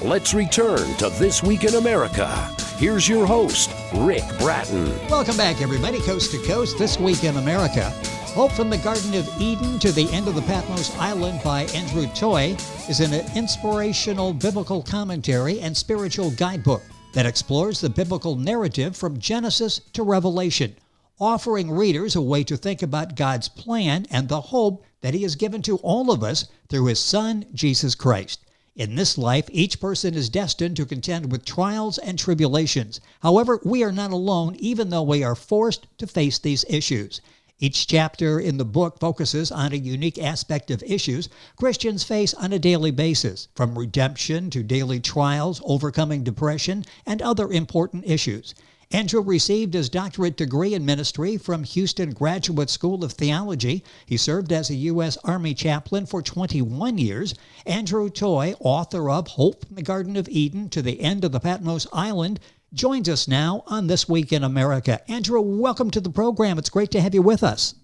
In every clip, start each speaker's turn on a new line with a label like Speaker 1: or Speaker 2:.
Speaker 1: Let's return to This Week in America. Here's your host, Rick Bratton.
Speaker 2: Welcome back, everybody, coast to coast, This Week in America. Hope from the Garden of Eden to the End of the Patmos Island by Andrew Choi is an inspirational biblical commentary and spiritual guidebook that explores the biblical narrative from Genesis to Revelation, offering readers a way to think about God's plan and the hope that He has given to all of us through His Son, Jesus Christ. In this life, each person is destined to contend with trials and tribulations. However, we are not alone, even though we are forced to face these issues. Each chapter in the book focuses on a unique aspect of issues Christians face on a daily basis, from redemption to daily trials, overcoming depression, and other important issues. Andrew received his doctorate degree in ministry from Houston Graduate School of Theology. He served as a U.S. Army chaplain for 21 years. Andrew Choi, author of Hope from the Garden of Eden to the End of the Patmos Island, joins us now on This Week in America. Andrew, welcome to the program. It's great to have you with us.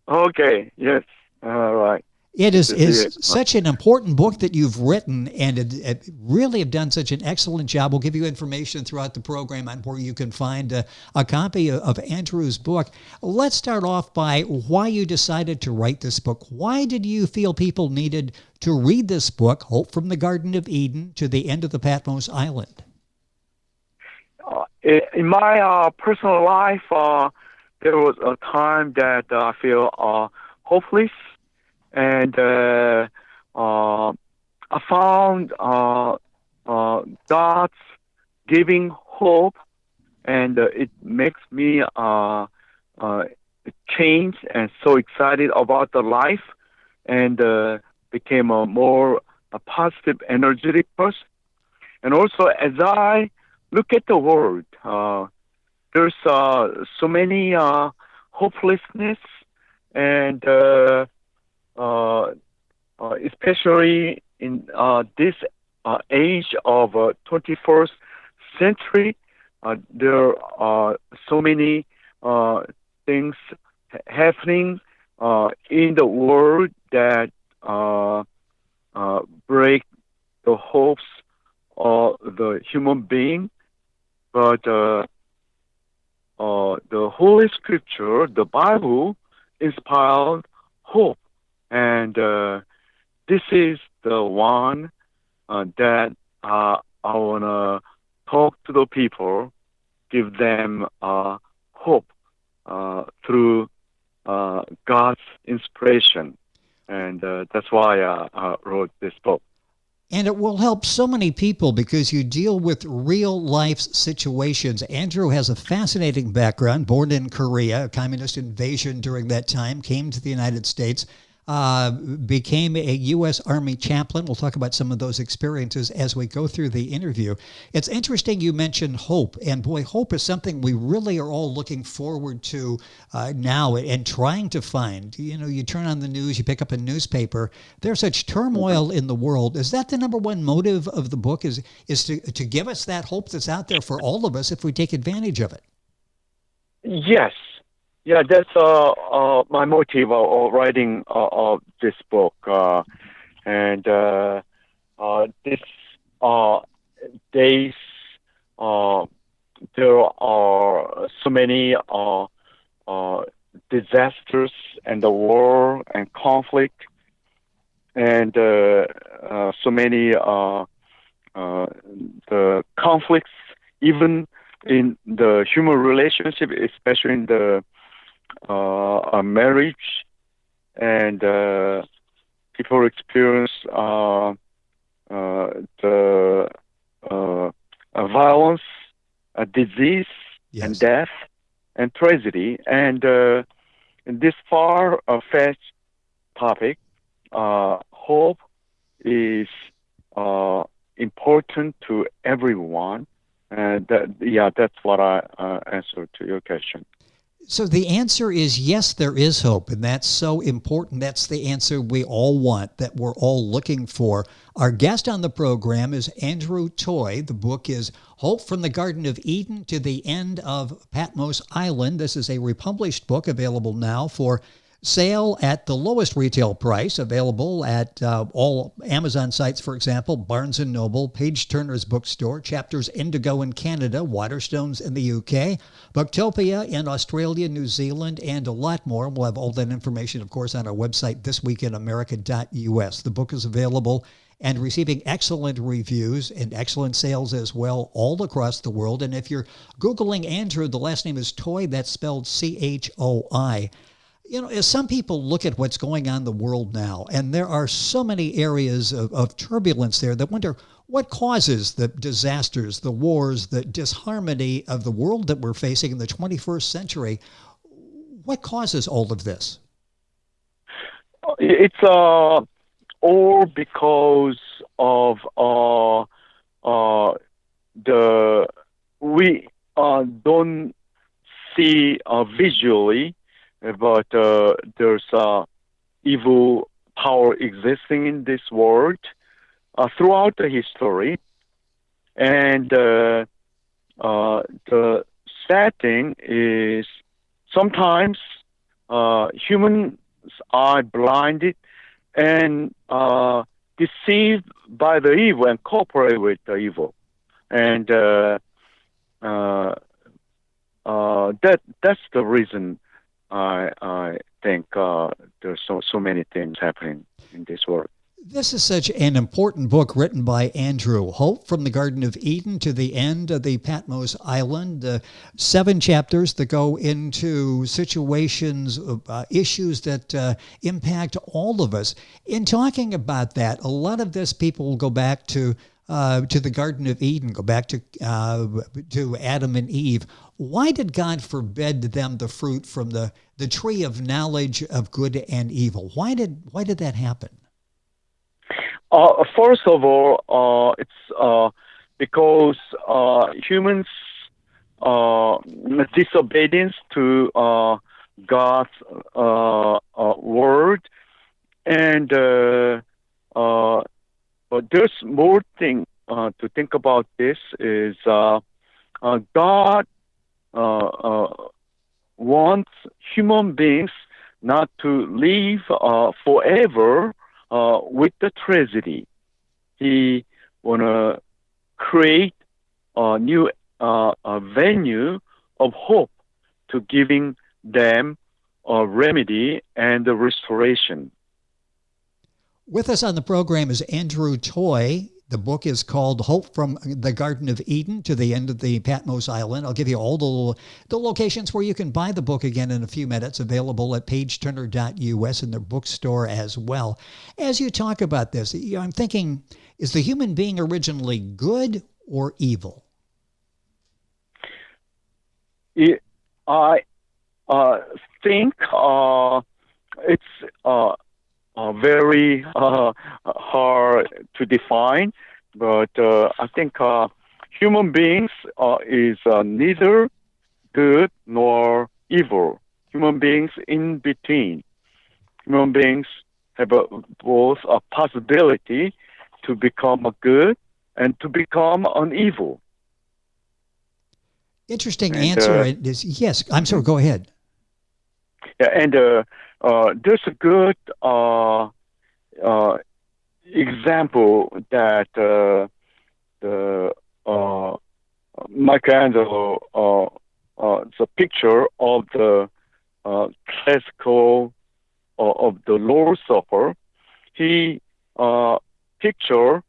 Speaker 3: Okay, yes, all right.
Speaker 2: It is such an important book that you've written, and it really have done such an excellent job. We'll give you information throughout the program on where you can find a copy of Andrew's book. Let's start off by why you decided to write this book. Why did you feel people needed to read this book, Hope from the Garden of Eden to the End of the Patmos Island?
Speaker 3: In my personal life, there was a time that I feel hopeless, and I found God's giving hope, and it makes me change and so excited about the life, and became a more positive, energetic person. And also, as I look at the world, there's so many hopelessness, and especially in this age of 21st century, there are so many things happening in the world that break the hopes of the human being. But the Holy Scripture, the Bible, inspired hope. And this is the one that I want to talk to the people, give them hope through God's inspiration. And that's why I wrote this book.
Speaker 2: And it will help so many people because you deal with real life situations. Andrew has a fascinating background, born in Korea, a communist invasion during that time, came to the United States, became a U.S. Army chaplain. We'll talk about some of those experiences as we go through the interview. It's interesting you mentioned hope, and boy, hope is something we really are all looking forward to now and trying to find. You know, you turn on the news, you pick up a newspaper, there's such turmoil in the world. Is that the number one motive of the book, is to give us that hope that's out there for all of us if we take advantage of it?
Speaker 3: Yes. Yeah, that's my motive of writing this book. And this days, there are so many disasters and the war and conflict, and so many the conflicts, even in the human relationship, especially in the marriage, and people experience the violence, disease, yes, and death, and tragedy. And in this far-fetched topic, hope is important to everyone. And that's what I answer to your question.
Speaker 2: So the answer is yes, there is hope, and that's so important. That's the answer we all want, that we're all looking for. Our guest on the program is Andrew Choi. The book is Hope from the Garden of Eden to the End of Patmos Island. This is a republished book available now for Sale at the lowest retail price, available at all Amazon sites, for example, Barnes & Noble, Page Turner's bookstore, Chapters Indigo in Canada, Waterstones in the UK, Booktopia in Australia, New Zealand, and a lot more. We'll have all that information, of course, on our website, thisweekinamerica.us. The book is available and receiving excellent reviews and excellent sales as well all across the world. And if you're Googling Andrew, the last name is Choi, that's spelled Choi. You know, as some people look at what's going on in the world now, and there are so many areas of turbulence there, that wonder what causes the disasters, the wars, the disharmony of the world that we're facing in the 21st century. What causes all of this?
Speaker 3: It's all because of we don't see visually, but there's evil power existing in this world throughout the history. And the sad thing is sometimes humans are blinded and deceived by the evil and cooperate with the evil. And that's the reason I think there's so many things happening in this world.
Speaker 2: This is such an important book written by Andrew. Hope from the Garden of Eden to the End of the Patmos Island. 7 chapters that go into situations, issues that impact all of us. In talking about that, a lot of this people will go back to the Garden of Eden, go back to Adam and Eve. Why did God forbid them the fruit from the tree of knowledge of good and evil? Why did that happen?
Speaker 3: First of all, it's because humans' disobedience to God's word, and but there's more thing to think about. This is God wants human beings not to live forever with the tragedy. He wanna create a new venue of hope to giving them a remedy and a restoration.
Speaker 2: With us on the program is Andrew Choi. The book is called Hope from the Garden of Eden to the End of the Patmos Island. I'll give you all the locations where you can buy the book again in a few minutes, available at pageturner.us in their bookstore as well. As you talk about this, I'm thinking, is the human being originally good or evil?
Speaker 3: I think it's very hard to define, but I think human beings is neither good nor evil. Human beings in between. Human beings have both a possibility to become a good and to become an evil.
Speaker 2: Interesting answer. Yes, I'm sorry, go ahead.
Speaker 3: Yeah, and there's a good example that the Michelangelo, it's a picture of the classical of the Lord's Supper. He picture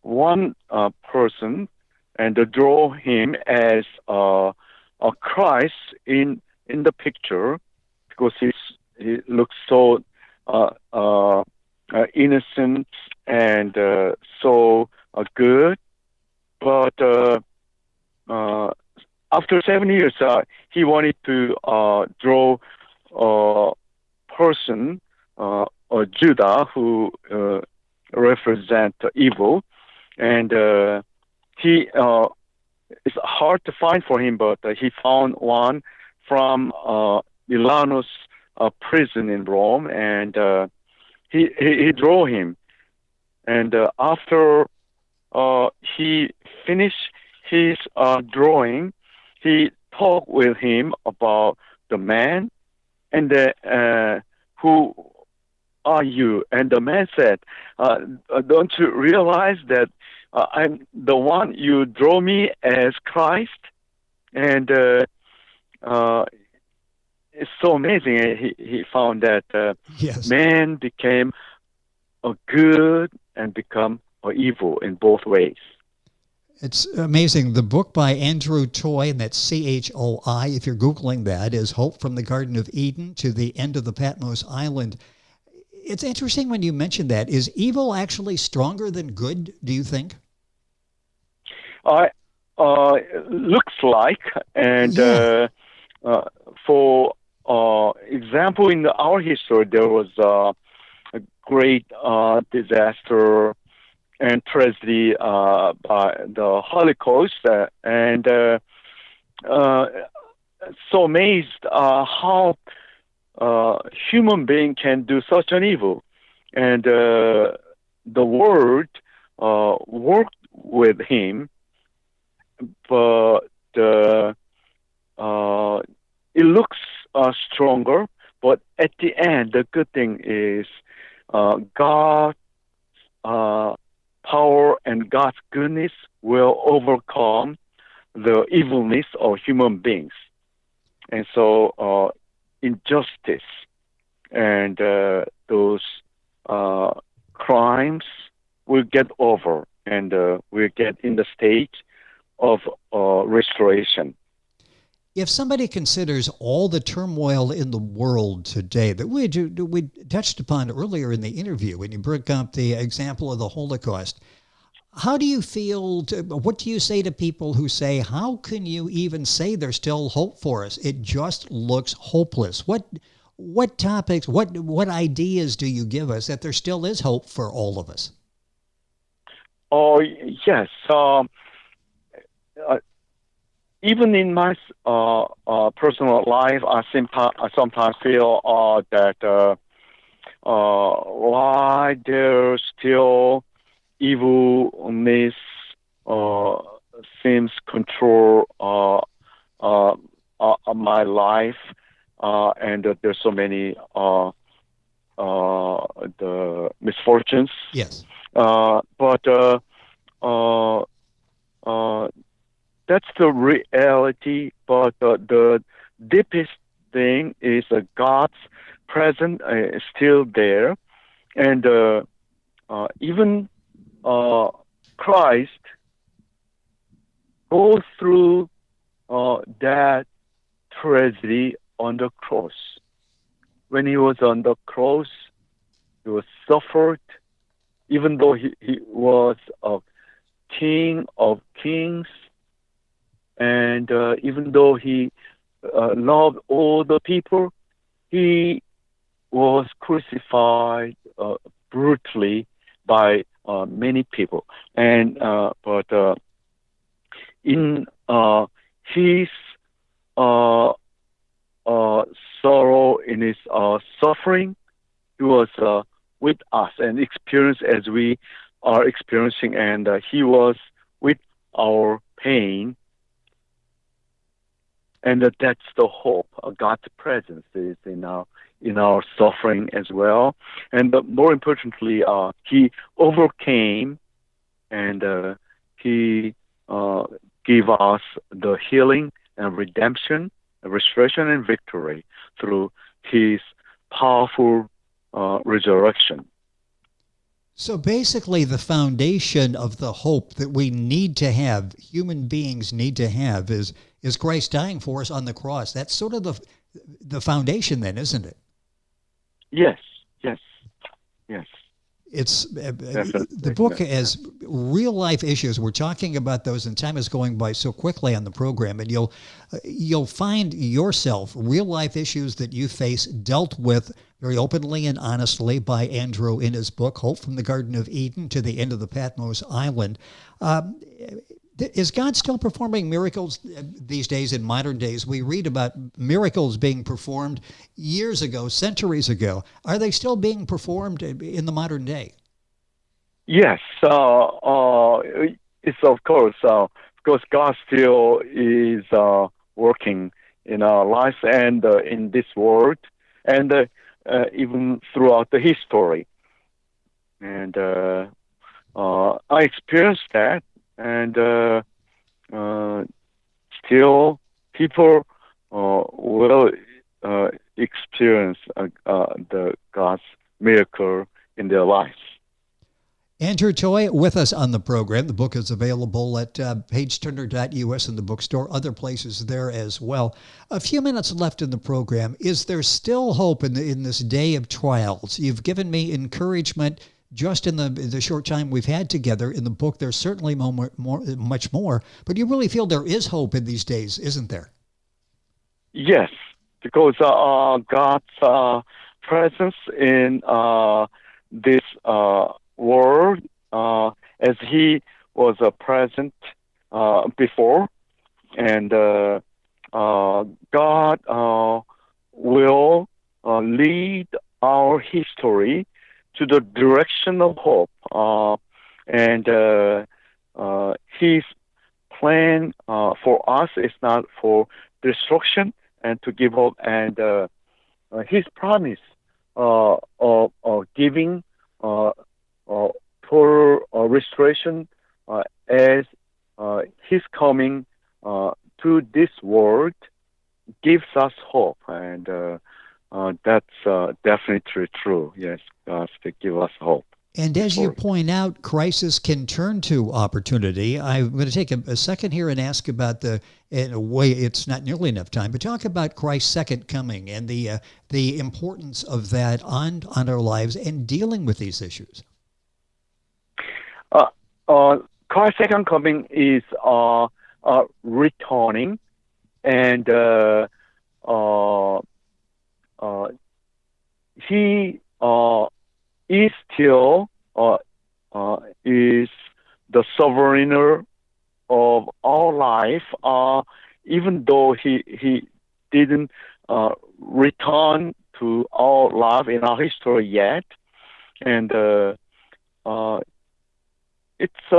Speaker 3: one person and draw him as a Christ in the picture, because he looks so innocent and so good. But after 7 years, he wanted to draw a person, Judah, who represent evil, and it's hard to find for him, but he found one from Milan's prison in Rome, and he drew him. And after he finished his drawing, he talked with him about the man And who are you? And the man said, don't you realize that I'm the one you draw me as Christ? And uh, it's so amazing. He found that
Speaker 2: Yes.
Speaker 3: man became a good and become a evil in both ways.
Speaker 2: It's amazing. The book by Andrew Choi, and that's Choi, if you're Googling that, is Hope from the Garden of Eden to the End of the Patmos Island. It's interesting when you mention that. Is evil actually stronger than good, do you think?
Speaker 3: Looks like, and
Speaker 2: Yeah.
Speaker 3: for example, in our history, there was a great disaster and tragedy by the Holocaust, and uh, so amazed how human being can do such an evil, and the world worked with him, but it looks stronger. But at the end, the good thing is God power and God's goodness will overcome the evilness of human beings. And so injustice and those crimes will get over, and we'll get in the stage of restoration.
Speaker 2: If somebody considers all the turmoil in the world today that we touched upon earlier in the interview when you broke up the example of the Holocaust, how do you feel? What do you say to people who say, how can you even say there's still hope for us? It just looks hopeless. What topics, what ideas do you give us that there still is hope for all of us?
Speaker 3: Oh, yes. Even in my personal life, I sometimes feel that why there's still evilness seems control my life, and there's so many the misfortunes.
Speaker 2: Yes.
Speaker 3: But that's the reality. But the deepest thing is God's presence is still there, and even Christ goes through that tragedy on the cross. When he was on the cross, he was suffered, even though he was a king of kings, and even though he loved all the people, he was crucified brutally by many people. And but in his sorrow, in his suffering, he was with us and experienced as we are experiencing, and he was with our pain. And that's the hope. God's presence is in our suffering as well. And more importantly, he overcame, and he gave us the healing and redemption, restoration and victory through his powerful resurrection.
Speaker 2: So basically, the foundation of the hope that we need to have, human beings need to have, is Christ dying for us on the cross. That's sort of the foundation, then, isn't it?
Speaker 3: Yes.
Speaker 2: It's
Speaker 3: Definitely.
Speaker 2: the book has real life issues. We're talking about those, and time is going by so quickly on the program. And you'll find yourself real life issues that you face dealt with very openly and honestly by Andrew in his book, Hope from the Garden of Eden to the End of the Patmos Island. Is God still performing miracles these days in modern days? We read about miracles being performed years ago, centuries ago. Are they still being performed in the modern day?
Speaker 3: Yes. It's of course because God still is working in our lives and in this world. and even throughout the history. And I experienced that, and still people will experience the God's miracle in their lives.
Speaker 2: Andrew Choi with us on the program. The book is available at pageturner.us in the bookstore, other places there as well. A few minutes left in the program. Is there still hope in this day of trials? You've given me encouragement just in the short time we've had together. In the book, there's certainly much more, but you really feel there is hope in these days, isn't there?
Speaker 3: Yes, because God's presence in this world, as He was present before, and God will lead our history to the direction of hope, and His plan for us is not for destruction and to give hope, and His promise of giving for restoration as His coming to this world gives us hope, and that's definitely true. Yes, God to give us hope.
Speaker 2: And as you point out, crisis can turn to opportunity. I'm going to take a second here and ask about in a way, it's not nearly enough time, but talk about Christ's second coming and the importance of that on our lives and dealing with these issues.
Speaker 3: Christ's second coming is returning, and He is still is the sovereigner of our life, even though he didn't return to our life in our history yet, and it's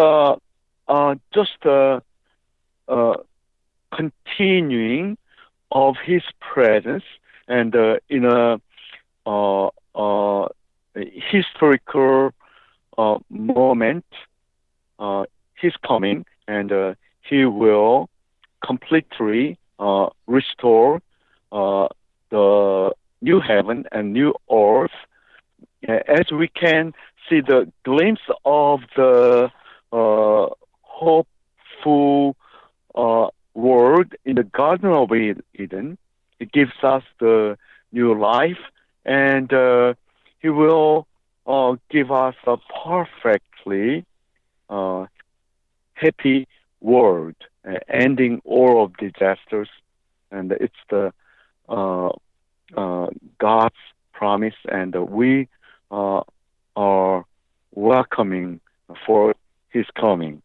Speaker 3: just a continuing of His presence, and in a historical moment, He's coming, and He will completely restore the new heaven and new earth. As we can see the glimpse of the hopeful world in the Garden of Eden, it gives us the new life, and He will give us a perfectly happy world, ending all of disasters, and it's the God's promise, and we are welcoming for His coming.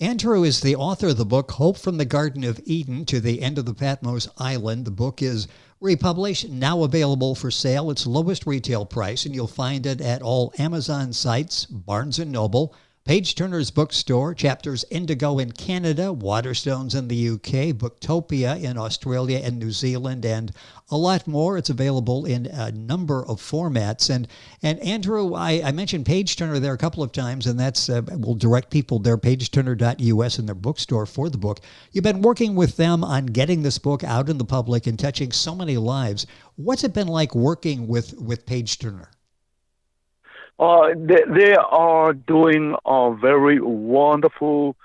Speaker 2: Andrew is the author of the book, Hope from the Garden of Eden to the End of the Patmos Island. The book is republished, now available for sale. Its lowest retail price, and you'll find it at all Amazon sites, Barnes & Noble, Page Turner's Bookstore, Chapters Indigo in Canada, Waterstones in the UK, Booktopia in Australia and New Zealand, and a lot more. It's available in a number of formats. And Andrew, I mentioned Page Turner there a couple of times, and that's we'll direct people there, pageturner.us in their bookstore for the book. You've been working with them on getting this book out in the public and touching so many lives. What's it been like working with Page Turner?
Speaker 3: They are doing a very wonderful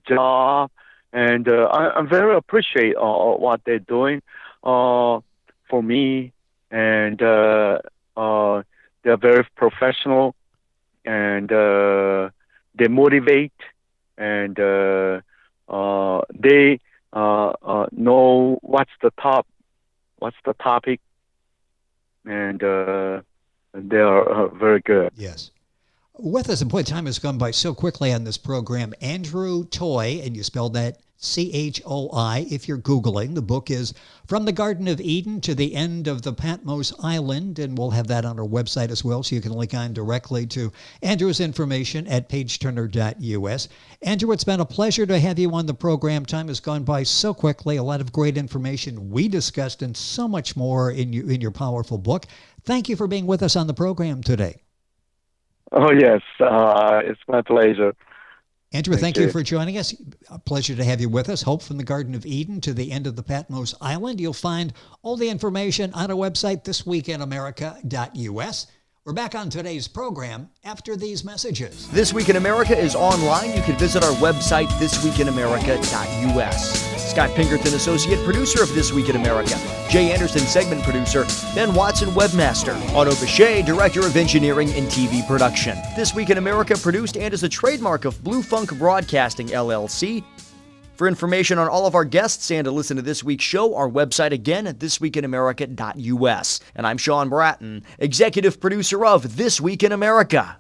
Speaker 3: job, and I very appreciate what they're doing for me, and they're very professional, and they motivate, and they know what's the topic, and they are very good.
Speaker 2: Yes. With us, and boy, time has gone by so quickly on this program. Andrew Choi, and you spelled that Choi, if you're Googling. The book is From the Garden of Eden to the End of the Patmos Island, and we'll have that on our website as well, so you can link on directly to Andrew's information at pageturner.us. Andrew, it's been a pleasure to have you on the program. Time has gone by so quickly. A lot of great information we discussed and so much more in your powerful book. Thank you for being with us on the program today.
Speaker 3: Oh, yes. It's my pleasure.
Speaker 2: Andrew, thank you for joining us. A pleasure to have you with us. Hope from the Garden of Eden to the End of the Patmos Island. You'll find all the information on our website, thisweekinamerica.us. We're back on today's program after these messages.
Speaker 4: This Week in America is online. You can visit our website, thisweekinamerica.us. Scott Pinkerton, associate producer of This Week in America. Jay Anderson, segment producer. Ben Watson, webmaster. Otto Bechet, director of engineering and TV production. This Week in America produced and is a trademark of Blue Funk Broadcasting, LLC. For information on all of our guests and to listen to this week's show, our website again at thisweekinamerica.us. And I'm Sean Bratton, executive producer of This Week in America.